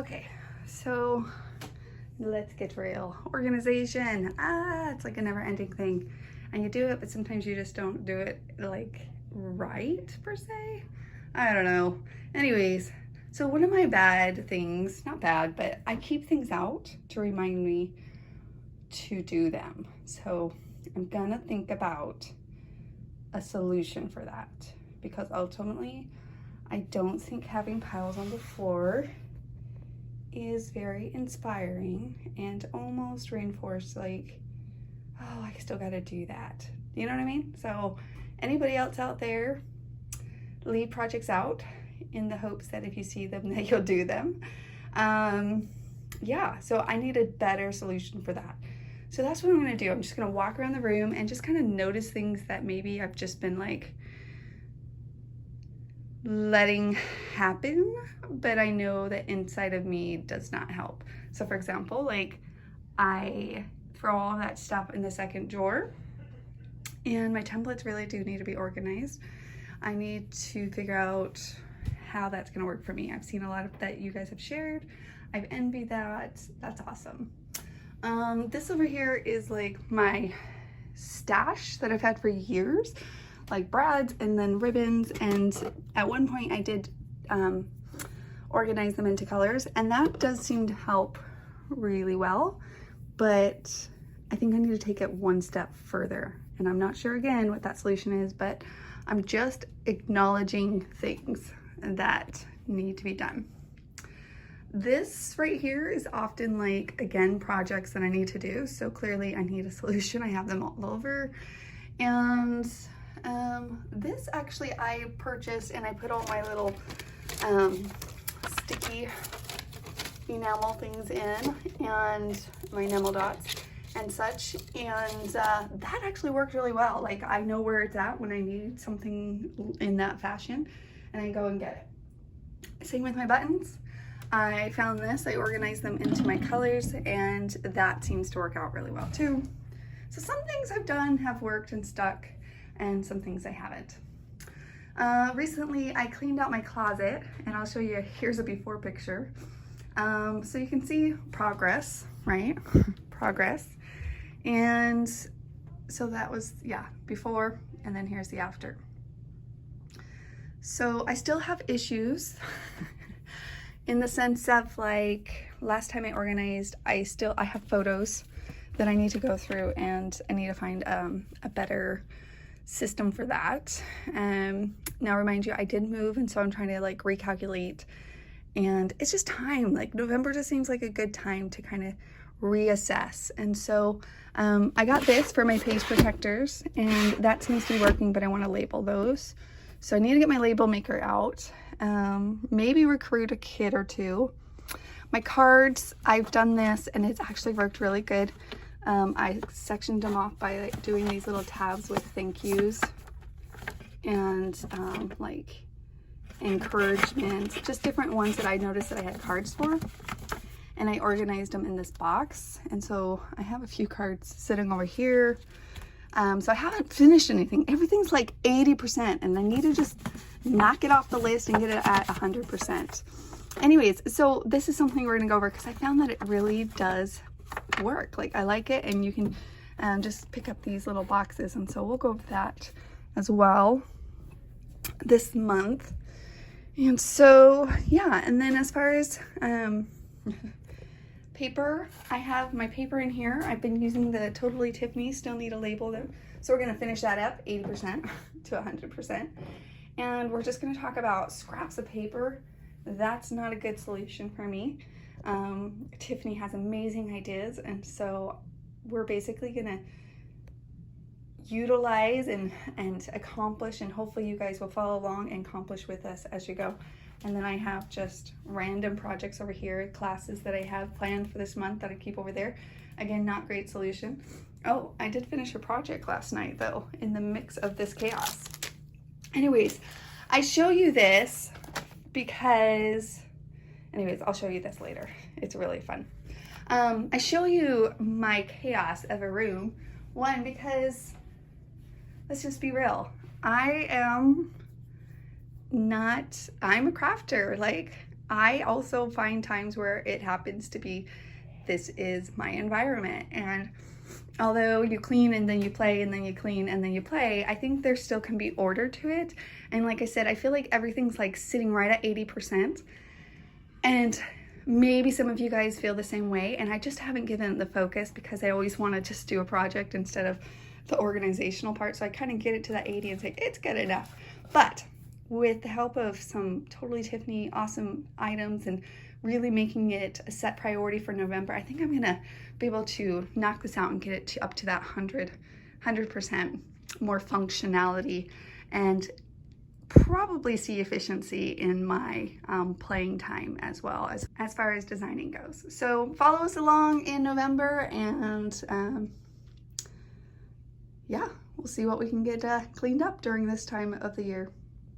Okay, so let's get real. Organization, it's like a never-ending thing. And you do it, but sometimes you just don't do it like right, per se. I don't know. Anyways, so one of my bad things, not bad, but I keep things out to remind me to do them. So I'm gonna think about a solution for that, because ultimately I don't think having piles on the floor is very inspiring and almost reinforced like, oh, I still gotta do that. You know what I mean? So anybody else out there, leave projects out in the hopes that if you see them that you'll do them. Yeah, so I need a better solution for that. So that's what I'm gonna do. I'm just gonna walk around the room and just kind of notice things that maybe I've just been like letting happen, but I know that inside of me does not help. So for example, like I throw all of that stuff in the second drawer, and my templates really do need to be organized. I need to figure out how that's gonna work for me. I've seen a lot of that you guys have shared. I've envied that. That's awesome. This over here is like my stash that I've had for years, like brads and then ribbons, and at one point I did organize them into colors, and that does seem to help really well, but I think I need to take it one step further, and I'm not sure again what that solution is, but I'm just acknowledging things that need to be done. This right here is often like, again, projects that I need to do, so clearly I need a solution. I have them all over. And this actually I purchased, and I put all my little sticky enamel things in, and my enamel dots and such, and that actually worked really well. Like, I know where it's at when I need something in that fashion, and I go and get it. Same with my buttons. I found this, I organized them into my colors, and that seems to work out really well too. So some things I've done have worked and stuck, and some things I haven't. Recently I cleaned out my closet, and I'll show you, here's a before picture. So you can see progress, right? Progress. And so that was, yeah, before, and then here's the after. So I still have issues in the sense of, like, last time I organized, I have photos that I need to go through, and I need to find a better system for that. Now remind you, I did move, and so I'm trying to like recalculate, and it's just time. Like November just seems like a good time to kind of reassess. And so I got this for my page protectors, and that seems to be working, but I want to label those. So I need to get my label maker out, maybe recruit a kid or two. My cards, I've done this, and it's actually worked really good. I sectioned them off by like doing these little tabs with thank yous and like encouragement, just different ones that I noticed that I had cards for, and I organized them in this box. And so I have a few cards sitting over here. So I haven't finished anything. Everything's like 80%, and I need to just knock it off the list and get it at 100%. Anyways, so this is something we're gonna go over, because I found that it really does work. Like, I like it, and you can just pick up these little boxes, and so we'll go over that as well this month. And so yeah, and then as far as paper, I have my paper in here. I've been using the Totally Tiffany, still need to label them, so we're gonna finish that up 80% to 100%, and we're just gonna talk about scraps of paper. That's not a good solution for me. Tiffany has amazing ideas, and so we're basically gonna utilize and accomplish, and hopefully you guys will follow along and accomplish with us as you go. And then I have just random projects over here, classes that I have planned for this month that I keep over there. Again, not great solution. Oh, I did finish a project last night though, in the mix of this chaos. Anyways, I show you this because, anyways, I'll show you this later. It's really fun. I show you my chaos of a room. One, because let's just be real. I'm a crafter. Like, I also find times where it happens to be, this is my environment. And although you clean and then you play and then you clean and then you play, I think there still can be order to it. And like I said, I feel like everything's like sitting right at 80%. And maybe some of you guys feel the same way, and I just haven't given it the focus because I always want to just do a project instead of the organizational part. So I kind of get it to that 80 and say, it's good enough. But with the help of some totally Tiffany awesome items and really making it a set priority for November, I think I'm gonna be able to knock this out and get it up to that 100% more functionality, and probably see efficiency in my playing time as well as far as designing goes. So follow us along in November, and yeah, we'll see what we can get cleaned up during this time of the year.